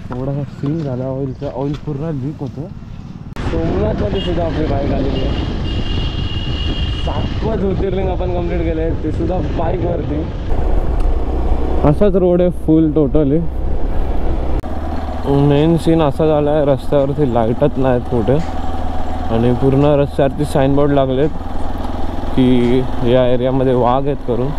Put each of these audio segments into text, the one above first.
थोडासा सीन झाला ऑइलचा. ऑइल पूर्ण लीक होतं. सोमनाथमध्ये सुद्धा आपली बाईक आलेली आहे. 7वं ज्योतिर्लिंग आपण कंप्लीट केलं आहे, ते सुद्धा बाईकवरती. असाच रोड आहे फुल टोटली. मेन सीन असा झाला आहे, रस्त्यावरती लाईटच नाहीत कुठे आणि पूर्ण रस्त्यावरती साईनबोर्ड लागलेत की या एरियामध्ये वाघ आहेत करून.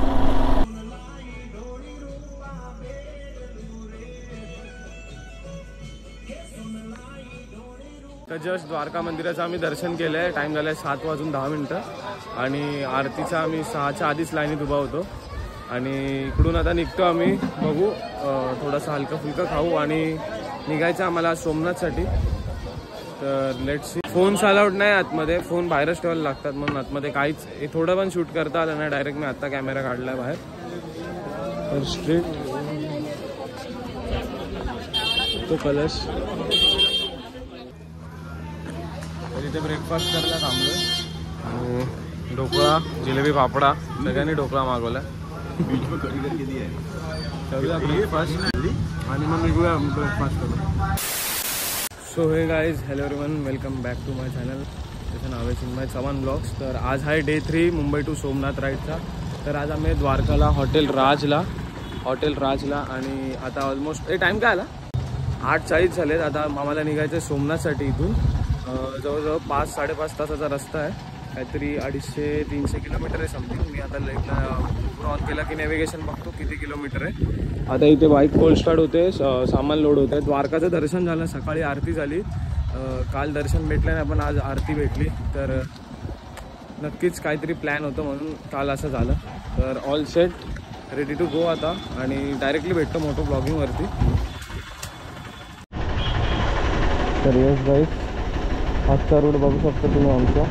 तर जस्ट द्वारका मंदिराचं आम्ही दर्शन केलं आहे. टाईम झाला आहे 7:10 आणि आरतीचा आम्ही 6च्या आधीच लाईनीत उभा होतो आणि इकडून आता निघतो आम्ही. बघू थोडासा हलका फुलका खाऊ आणि निघायचं आम्हाला सोमनाथसाठी. तर लेट्स सी. फोन्स अलाउड नाही आतमध्ये, फोन बाहेरच ठेवायला लागतात म्हणून आतमध्ये काहीच थोडं पण शूट करता आलं नाही. डायरेक्ट मी आत्ता कॅमेरा काढला आहे बाहेर. तर स्ट्रीट तो कलश. तर इथे ब्रेकफास्ट करायला थांबलोय आणि ढोकळा, जिलेबी, पापडा सगळ्यांनी ढोकळा मागवला. करूया ब्रेकफास्ट आणि मग निघूया ब्रेकफास्ट करू. So hey guys, hello everyone, welcome back to my channel. त्याचं नाव आहे चिन्मय चव्हाण ब्लॉग्स. तर आज आहे डे 3 मुंबई टू सोमनाथ राईडचा. तर आज आम्ही द्वारकाला हॉटेल राजला आणि आता ऑलमोस्ट टाईम काय आला 8:40 झालेत. आता आम्हाला निघायचं सोमनाथसाठी. इथून जवळजवळ 5-5.5 तासाचा रस्ता आहे. काहीतरी 250-300 किलोमीटर आहे समथिंग. मी आता लाईकला ऑन केला की नॅव्हिगेशन बघतो किती किलोमीटर आहे. आता इथे बाईक कोल्ड स्टार्ट होते, सामान लोड होतं. द्वारकाचं दर्शन झालं, सकाळी आरती झाली. काल दर्शन भेटलं नाही पण आज आरती भेटली. तर नक्कीच काहीतरी प्लॅन होतं म्हणून काल असं झालं. तर all set, ready to go आता आणि डायरेक्टली भेटतो मोटो ब्लॉगिंगवरती. तर येस गाईज, आजचा रूट बघू शकता तुम्ही. आमचा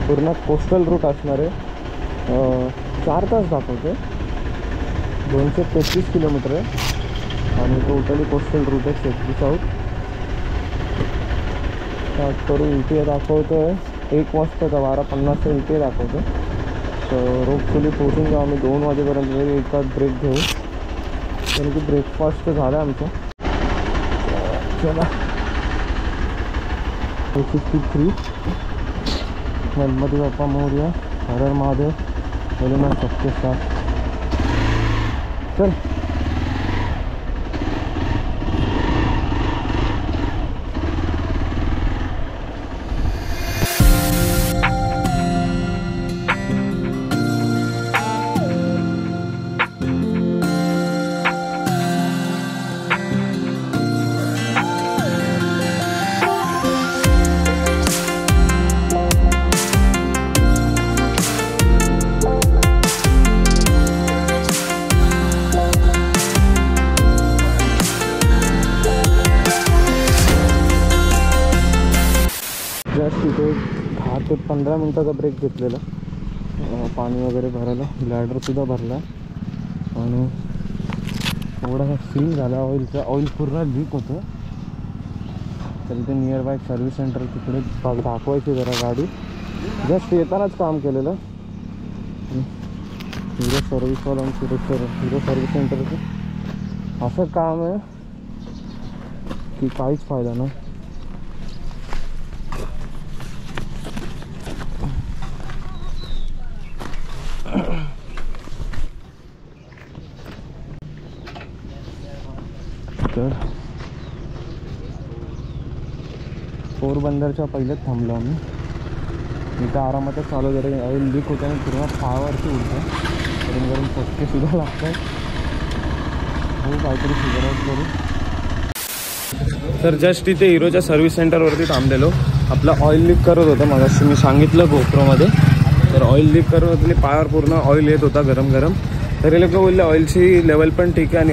पूर्ण कोस्टल रूट असणार आहे. 4 तास दाखवते. 233 किलोमीटर आहे आणि टोटली कोस्टल रूट आहे सेफ्टी साऊथ. स्टार्ट करू. इथे दाखवतो आहे 1 वाजता 12:50 इथे दाखवतो. तर होपफुली पोहोचून जाऊ आम्ही 2 वाजेपर्यंत. एक तास ब्रेक घेऊ कारण की ब्रेकफास्ट झाला आमचा. चला 253. गणपती बाप्पा मोरया, हर हर महादेव, भोलेनाथ सबके साथ. चल तिथे 10 ते 15 मिनटाचा ब्रेक घेतलेला. पाणी वगैरे भरायला, ब्लॅडरसुद्धा भरला आणि थोडासा सीन झाला ऑइलचा. ऑइल पूर्ण लीक होतं. तर इथे नियर बाय सर्व्हिस सेंटर तिकडे दाखवायची जरा गाडी. जस्ट येतानाच काम केलेलं हिरो सर्व्हिसवाल्यांचं. हिरो सर्व्हिस सेंटरचं असं काम आहे की काहीच फायदा नाही. तर पोरबंदरच्या पहिलेच थांबलो आम्ही. इथं आरामातच चालू जरा. ऑइल लीक होतं आणि पूर्ण पायावरती उडतं. गरम गरम फटके सुद्धा लागतात. हो काहीतरी फिगर आउट करू. तर जस्ट इथे हिरोच्या सर्व्हिस सेंटरवरती थांबलेलो. आपलं ऑइल लीक करत होतं मगाशी मी सांगितलं गोप्रोमध्ये. तर ऑइल लीक करत होतं आणि पायावर पूर्ण ऑइल येत होता गरम गरम. तर हे लोक बोलले ऑइलची लेवल पण ठीक आहे आणि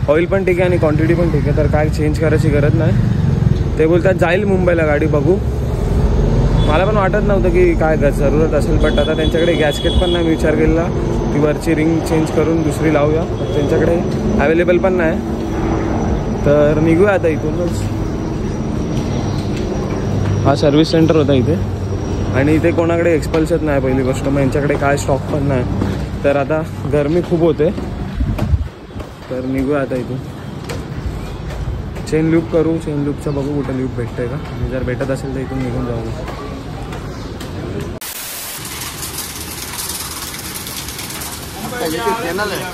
ऑइल पण ठीक आहे आणि क्वांटिटी पण ठीक आहे. तर काय चेंज करायची गरज नाही. ते बोलतात जाईल मुंबईला गाडी, बघू. मला पण वाटत नव्हतं की काय जरूरत असेल. बट आता त्यांच्याकडे गॅसकेट पण नाही. मी विचार केला की वरची रिंग चेंज करून दुसरी लावूया. त्यांच्याकडे अवेलेबल पण नाही. तर निघूया आता इथूनच. हा सर्व्हिस सेंटर होता इथे आणि इथे कोणाकडे एक्सपल्सच नाही पहिली गोष्ट. मग यांच्याकडे काय स्टॉक पण नाही. तर आता गरमी खूप होते. तर निघूया आता इथून. चेन लूप करू. चेन लूपचं बघू कुठं लूप भेटतंय का. आणि जर भेटत असेल तर इथून निघून जाऊ.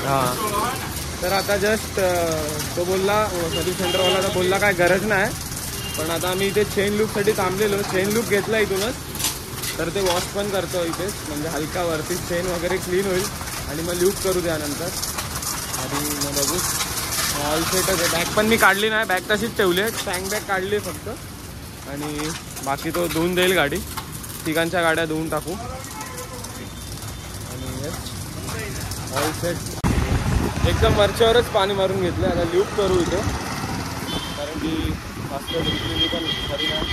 हां तर आता जस्ट तो बोलला सर्व्हिस सेंटरवाला तर बोलला काय गरज नाही. पण आता आम्ही इथे चेन लूपसाठी थांबलेलो. चेन लूप घेतला इथूनच तर ते वॉश पण करतो इथेच. म्हणजे हलका वरती चेन वगैरे क्लीन होईल आणि मग लूप करू त्यानंतर. आणि मग बघू ऑल सेटच आहे. बॅग पण मी काढली नाही. बॅग तशीच ठेवली आहे. टँक बॅग काढली आहे फक्त. आणि बाकी तो धुवून देईल गाडी. तिघांच्या गाड्या धुवून टाकू. आणि ऑल सेट एकदम वरच्यावरच पाणी मारून घेतलं. आता लूप करू इथे कारण की जास्त दुसरी पण खरी नाही.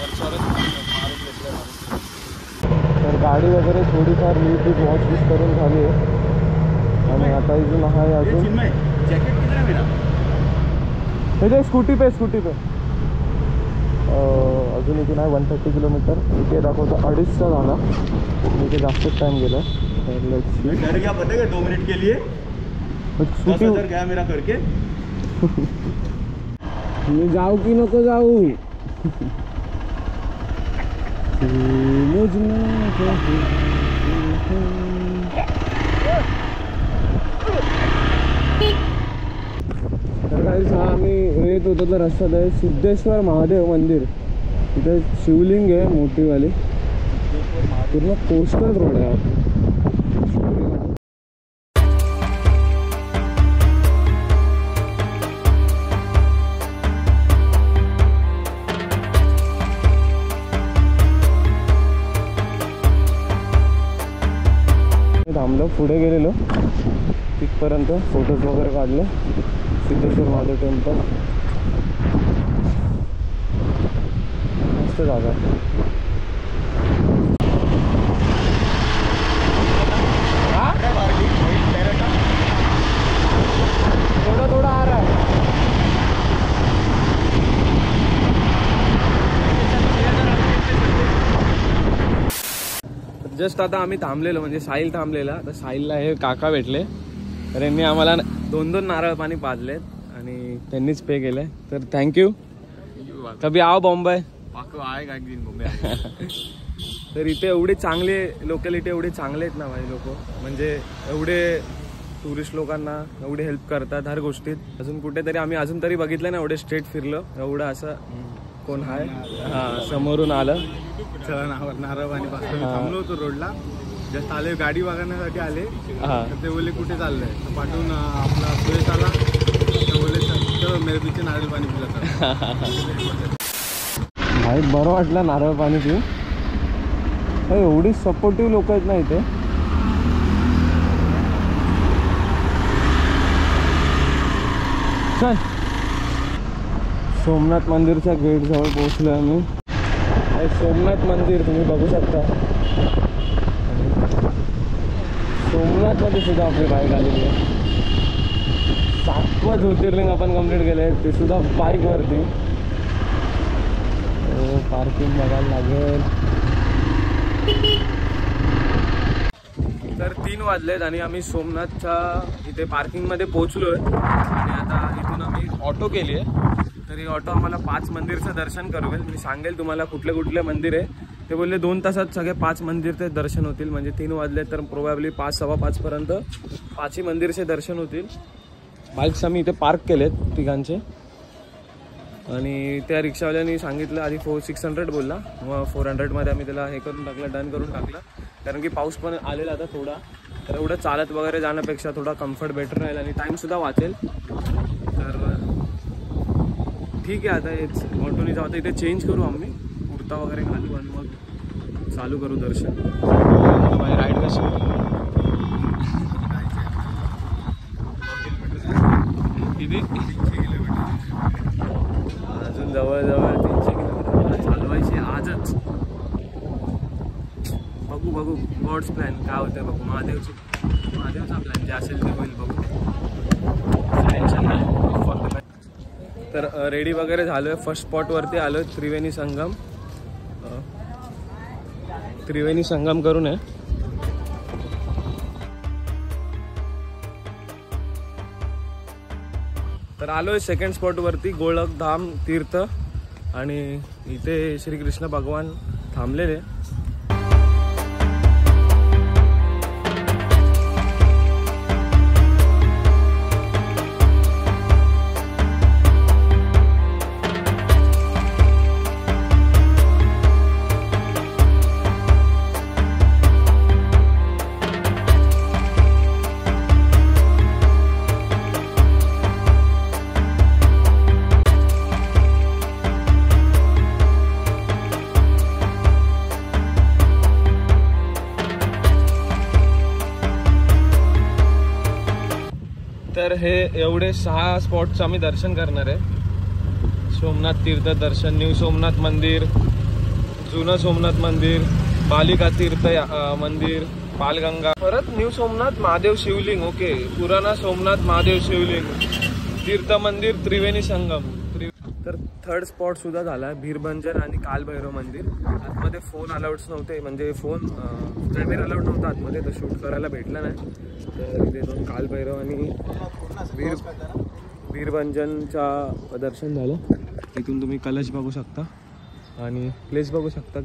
वरच्यावरच पाणी मारून घेतलं. तर गाडी वगैरे थोडीफार नीट वॉश बीस करून झाली आहे. आणि आता इथून आहे अजून जैकेट कितना मेरा हे स्कूटी पे अजून इथून आहे 130 किलोमीटर. इथे दाखवतो 2.5चा झाला. इथे जास्तच टाइम गेला. मैं डर गया पता है 2 मिनट के लिए. स्कूटी गया मेरा करके. मी जाऊ की नको जाऊ. तर काही आम्ही येत होतो तर रस्त्यात आहे सिद्धेश्वर महादेव मंदिर. तिथे शिवलिंग आहे मोठीवाली. पूर्ण कोस्टल रोड आहे. थांबलो पुढे गेलेलो तिथपर्यंत फोटोज वगैरे काढले. सिद्धेश्वर महादेव टेम्पल मस्त जागा. थोडा थोडा आ रहा है. जस्ट आता आम्ही थांबलेलो म्हणजे साहिल थांबलेला. तर साहिलला हे काका भेटले तर यांनी आम्हाला 2-2 नारळ पाणी पाजलेत आणि त्यांनीच पे केलंय. तर थँक्यू. कभी आओ बॉम्बे. आएगा एक दिन मुंबई. तर इथे एवढे चांगले लोकॅलिटी एवढे चांगले आहेत ना माझे लोक. म्हणजे एवढे टुरिस्ट लोकांना एवढे हेल्प करतात हर गोष्टीत. अजून कुठेतरी आम्ही अजून तरी बघितलं ना एवढे स्ट्रेट फिरलो. एवढं असं कोण आहे हां समोरून आलं. चला नारळ पाणी पाजतो. थांबलो होतो रोडला. जस्ट आले गाडी बघण्यासाठी आले. तर ते बोलले कुठे चाललंय. पाठवून आपला सुरेश आला. तर बोलले चलो मेरे पीछे नारळ पाणी पिला. भाई बरं वाटलं नारळ पाणी पिऊन. एवढी सपोर्टिव्ह लोक आहेत ना इथे. चल सोमनाथ मंदिरच्या गेट जवळ पोहोचलो आम्ही. सोमनाथ मंदिर तुम्ही बघू शकता. सोमनाथमध्ये सुद्धा आपली बाईक आलेली आहे. 7वं ज्योतिर्लिंग आपण कंप्लीट केले ते सुद्धा बाईकवरती. पार्किंग बघायला लागेल. तर 3 वाजलेत आणि आम्ही सोमनाथच्या इथे पार्किंगमध्ये पोहोचलो आहे. आणि आता इथून आम्ही ऑटो केली आहे. तर ही ऑटो आम्हाला 5 मंदिरचं दर्शन करवेल. मी सांगेल तुम्हाला कुठले कुठले मंदिर आहे. ते बोलले 2 तासात सगळे 5 मंदिरचे दर्शन होतील. म्हणजे 3 वाजले तर प्रोबॅबली 5-5:15 पर्यंत 5ही मंदिरचे दर्शन होतील. बाईक्स आम्ही इथे पार्क केलेत तिघांचे. आणि त्या रिक्षावाल्याने सांगितलं आधी 600 बोलला. मग 400मध्ये आम्ही त्याला हे करून टाकलं डन करून टाकलं. कारण की पाऊस पण आलेला आता थोडा. तर एवढं चालत वगैरे जाण्यापेक्षा थोडा कम्फर्ट बेटर राहील आणि टाईमसुद्धा वाचेल. तर ठीक आहे आता हेच ऑटोनी जाऊ. आता इथे चेंज करू आम्ही कुर्ता वगैरे घालू आणि मग चालू करू दर्शन. माझी राईड कशी किती अजून जवळजवळ 300 किलोमीटर चालवायची आजच. बघू गॉड्स प्लॅन काय होतं बघू. महादेवचा प्लॅन जे असेल ते होईल बघू. टेन्शन नाही. तर रेडी वगैरे झालो आहे. फर्स्ट स्पॉटवरती आलो आहे. त्रिवेणी संगम करून आहे. तर आलोय सेकंड स्पॉटवरती, गोलकधाम तीर्थ, आणि इथे श्रीकृष्ण भगवान थांबलेले. तर हे एवढे 6 स्पॉट्स आम्ही दर्शन करणार आहे. सोमनाथ तीर्थ दर्शन, न्यू सोमनाथ मंदिर, जुनं सोमनाथ मंदिर, बालिका तीर्थ मंदिर, बालगंगा, परत न्यू सोमनाथ महादेव शिवलिंग, ओके, पुराना सोमनाथ महादेव शिवलिंग, तीर्थ मंदिर, त्रिवेणी संगम. तर थर्ड स्पॉट सुद्धा झाला आहे, भीरभंजन आणि कालभैरव मंदिर. आतमध्ये फोन अलाउड्स नव्हते, म्हणजे फोन कॅमेरा अलाउड नव्हता आतमध्ये, तर शूट करायला भेटला नाही. तर इथे दोन कालभैरव आणि भीरभंजनचा दर्शन झालं. इथून तुम्ही कलश बघू शकता आणि प्लेस बघू शकता,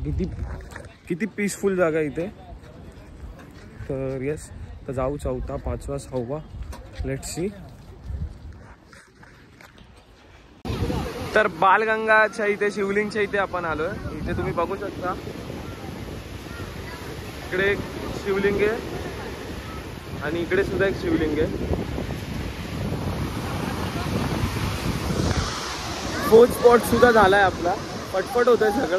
किती पीसफुल जागा इथे. तर येस, तर जाऊ 4था, 5वा, 6वा, लेट्स सी. तर बालगंगाच्या इथे, शिवलिंगच्या इथे आपण आलोय. इथे तुम्ही बघू शकता, इकडे एक शिवलिंग आहे आणि इकडे सुद्धा एक शिवलिंग आहे. फोर्थ स्पॉट सुद्धा झालाय आपला, पटपट होत आहे सगळं.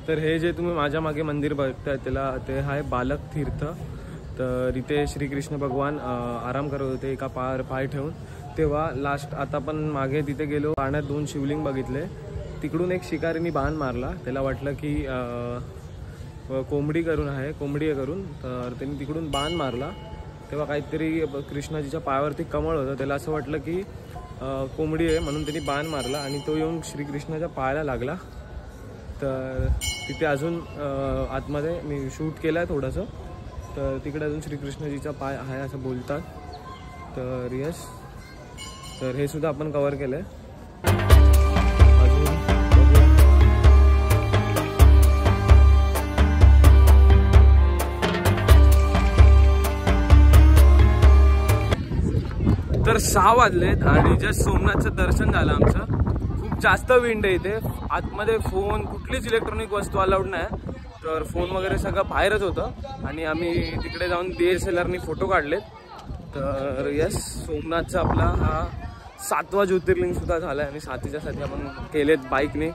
तर हे जे तुम्ही माझ्या मागे मंदिर बघताय ते आहे बालक तीर्थ. तर इथे श्रीकृष्ण भगवान आराम करत होते एका पाय ठेवून. तेव्हा लास्ट आता पण मागे तिथे गेलो, पाण्यात 2 शिवलिंग बघितले. तिकडून एक शिकारीने बाण मारला, त्याला वाटलं की कोंबडी आहे करून, तर त्यांनी तिकडून बाण मारला. तेव्हा काहीतरी कृष्णाजीच्या पायावरती कमळ होतं, त्याला असं वाटलं की कोंबडी आहे म्हणून त्यांनी बाण मारला आणि तो येऊन श्रीकृष्णाच्या पायाला लागला. तर तिथे अजून आतमध्ये मी शूट केलं आहे थोडंसं, तर तिकडे अजून श्रीकृष्णजीचा पाय आहे असं बोलतात. तर यस, तर हे सुद्धा आपण कव्हर केलं आहे. तर 6 वाजलेत आणि जस्ट सोमनाथचं दर्शन झालं आमचं. खूप जास्त विंड आहे इथे. आतमध्ये फोन, कुठलीच इलेक्ट्रॉनिक वस्तू अलाउड नाही. तर फोन वगैरे सगळं बाहेरच होतं आणि आम्ही तिकडे जाऊन DSLRनी फोटो काढलेत. तर यस, सोमनाथचा आपला हा 7वा ज्योतिर्लिंग सुद्धा झाला आहे आणि 7च्या आपण केलेत बाईकने.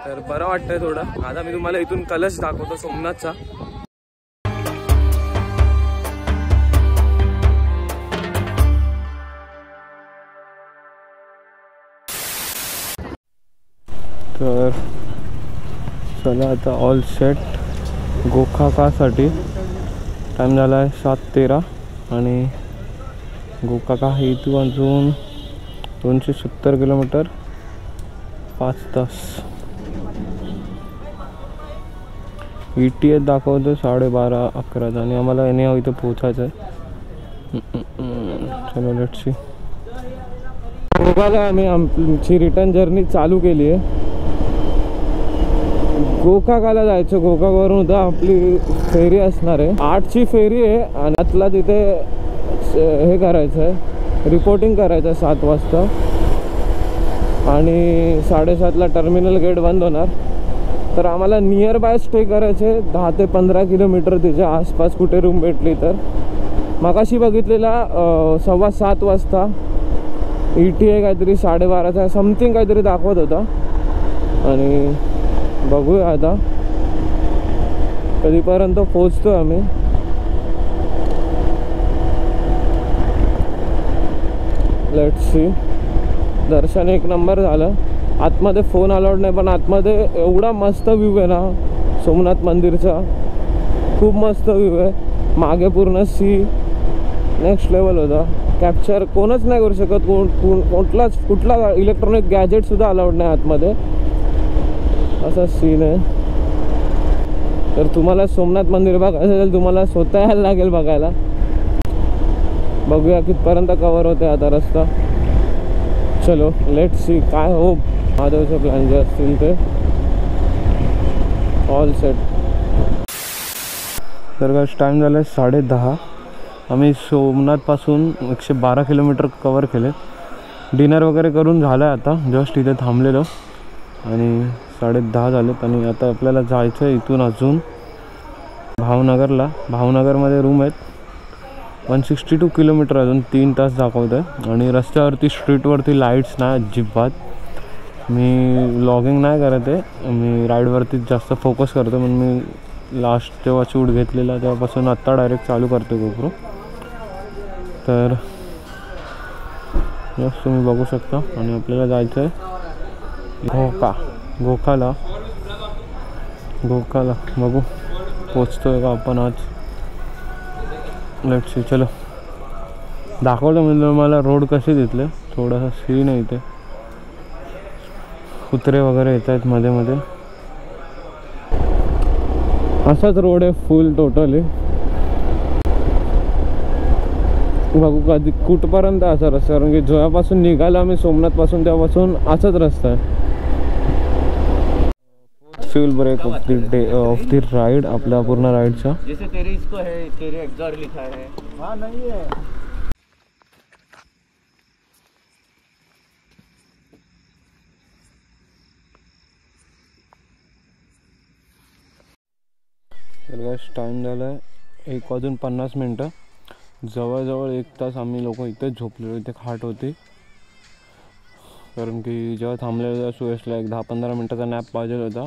तर बरं वाटतंय थोडं. आता मी तुम्हाला इथून कलश दाखवतो सोमनाथचा. तर चला आता ऑल सेट गोकाकासाठी. टाईम झाला आहे 7:13 आणि गोकाका हे इथून अजून 270 किलोमीटर, 5 तास. ETA दाखवतो 12:30-11 आणि आम्हाला एने इथं पोचायचं आहे. चलो लेट्स सी. गोकाला आम्ही आमची रिटर्न जर्नी चालू केली आहे. गोकाकाला जायचं. गोकाकावरून उद्या आपली फेरी असणार आहे, 8ची फेरी आहे आणि आतला तिथे हे करायचं आहे, रिपोर्टिंग करायचं आहे 7 वाजता आणि 7:30ला टर्मिनल गेट बंद होणार. तर आम्हाला नियर बाय स्टे करायचे 10 ते 15 किलोमीटर तिच्या आसपास कुठे रूम भेटली तर. मगाशी बघितलेला 7:15 वाजता ETA काहीतरी 12:30चा समथिंग काहीतरी दाखवत होता आणि बघूया आता कधीपर्यंत पोहोचतो आम्ही. Let's see. दर्शन एक नंबर झालं. आतमध्ये फोन अलाउड नाही, पण आतमध्ये एवढा मस्त व्ह्यू आहे ना सोमनाथ मंदिरचा, खूप मस्त व्ह्यू आहे. मागे पूर्ण सी नेक्स्ट लेवल होता. कॅप्चर कोणच नाही करू शकत, कुठला इलेक्ट्रॉनिक गॅजेट सुद्धा अलाउड नाही आतमध्ये. असा सीन आहे. तर तुम्हाला सोमनाथ मंदिर बघायचं असेल तुम्हाला स्वतः यायला लागेल बघायला. बघूया कितपर्यंत कव्हर होते आता रस्ता. चलो लेट सी काय हो महादेवचे प्लॅन जे असतील ते ऑल सेट. तर काय टाईम झाला आहे 10:30. आम्ही सोमनाथपासून 112 किलोमीटर कवर केले. डिनर वगैरे करून झालं आहे आता. जस्ट इथे थांबलेलो आणि 10:30 झालेत आणि आता आपल्याला जायचं आहे इथून अजून भावनगरला. भावनगरमध्ये रूम आहेत. 162 किलोमीटर अजून 3 तास दाखवत आहे. आणि रस्त्यावरती स्ट्रीटवरती लाईट्स नाही अजिबात. मी व्लॉगिंग नाही करत आहे, मी राईडवरतीच जास्त फोकस करतो. म्हणून मी लास्ट जेव्हा शूट घेतलेला तेव्हापासून आत्ता डायरेक्ट चालू करतो गोप्रो. तर जस्ट तुम्ही बघू शकता. आणि आपल्याला जायचं आहे गोकाला. बघू पोचतोय का आपण आज. Let's see. चलो दाखवलं म्हणजे मला रोड कसे दिसले. थोडासा सीन आहे इथे. कुत्रे वगैरे येत आहेत मध्ये मध्ये. असाच रोड आहे फुल टोटली. बघू कधी कुठपर्यंत असा रस्ता. कारण की जेव्हापासून निघालो आम्ही सोमनाथपासून तेव्हापासून असाच रस्ता आहे. Fuel break of the ride आपल्या पूर्ण राइडचा. जैसे तेरे इसको है तेरे एग्जॉर लिखा है. हाँ नहीं है. तर गाइस टाइम झाला आहे 1:50. जवळजवळ 1 तास आम्ही लोक इथेच झोपलेलो. इथे खाट होती कारण की जेव्हा थांबलेलं सुयशला एक 10-15 मिनटाचा नॅप पाहिजे होता.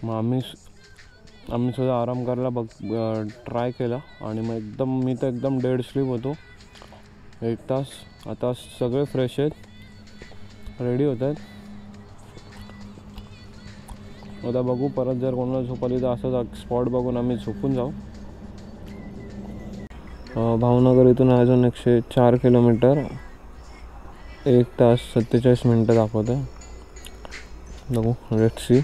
मग आम्ही सुद्धा आराम करायला ट्राय केला आणि मग मी तर एकदम डेड स्लीप होतो 1 तास. आता सगळे फ्रेश आहेत, रेडी होत आहेत. आता बघू परत जर कोणाला झोपाली तर असंच स्पॉट बघून आम्ही झोपून जाऊ. भावनगर इथून अजून 104 किलोमीटर 1 तास 47 मिनटं दाखवत आहे. बघू लेट्स सी.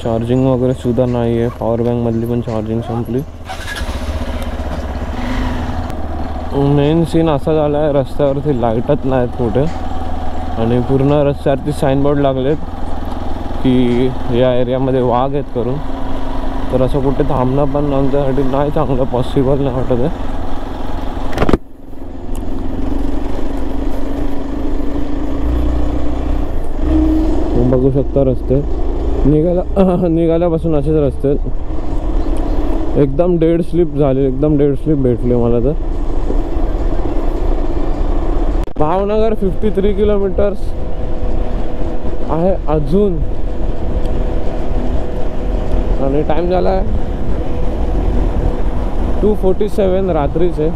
चार्जिंग वगैरे सुद्धा नाही आहे. पॉवर बँकमधली पण चार्जिंग संपली. मेन सीन असा झाला आहे रस्त्यावरती लाईटच नाहीत कुठे आणि पूर्ण रस्त्यावरती साईनबोर्ड लागलेत की या एरियामध्ये वाघ आहेत करून. तर असं कुठे थांबणं पण आमच्यासाठी नाही चांगलं पॉसिबल नाही वाटत आहे. बघू शकता रस्ते निघाल्यापासून असेच रस्ते. एकदम डेड स्लीप झाले, एकदम डेड स्लीप भेटले मला. तर भावनगर 53 किलोमीटर्स आहे अजून आणि टाइम झाला आहे 2:47 रात्रीचे.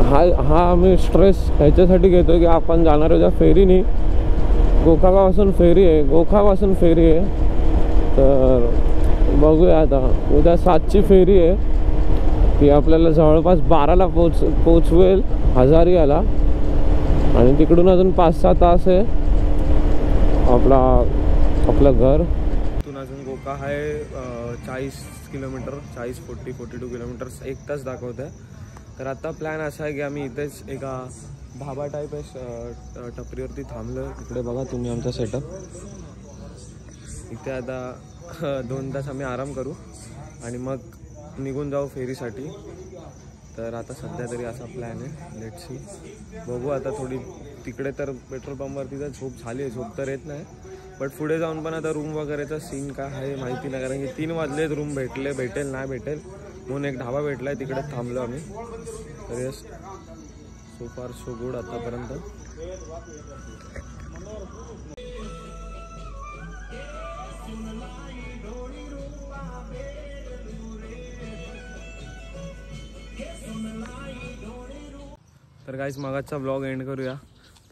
हा आम्ही स्ट्रेस ह्याच्यासाठी घेतो की आपण जाणार होत्या फेरीने. गोकापासून फेरी आहे. तर बघूया आता उद्या 7ची फेरी आहे ती आपल्याला जवळपास 12ला पोचवेल हजारियाला आणि तिकडून अजून 5-6 तास आहे आपलं घर. तिथून अजून गोका आहे 40 किलोमीटर 42 किलोमीटर्स 1 तास दाखवत आहे. तर आता प्लॅन असा आहे की आम्ही इथेच एका धाबा टाईप आहे टपरीवरती थांबलो. इकडे बघा तुम्ही आमचा सेटअप. इथे आता 2 तास आम्ही आराम करू आणि मग निघून जाऊ फेरीसाठी. तर आता सध्या तरी असा प्लॅन आहे. Let's see. बघू आता थोडी तिकडे तर पेट्रोल पंपवरती तर झोप झाली आहे, झोप तर येत नाही. बट पुढे जाऊन पण आता रूम वगैरेचा सीन काय आहे माहिती नाही. कारण की 3 वाजलेत. रूम भेटेल नाही भेटेल म्हणून एक ढाबा भेटला आहे तिकडे थांबलो आम्ही. तर यस सो फार सो गुड आतापर्यंत. तर गाईज मगाचा ब्लॉग एंड करूया.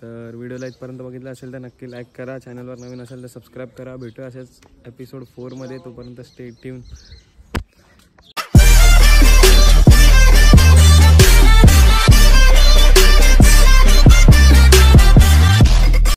तर व्हिडिओला इथपर्यंत बघितला असेल तर नक्की लाईक करा. चॅनलवर नवीन असेल तर सबस्क्राईब करा. भेटूया असेच एपिसोड 4 मध्ये. तोपर्यंत स्टे ट्यून.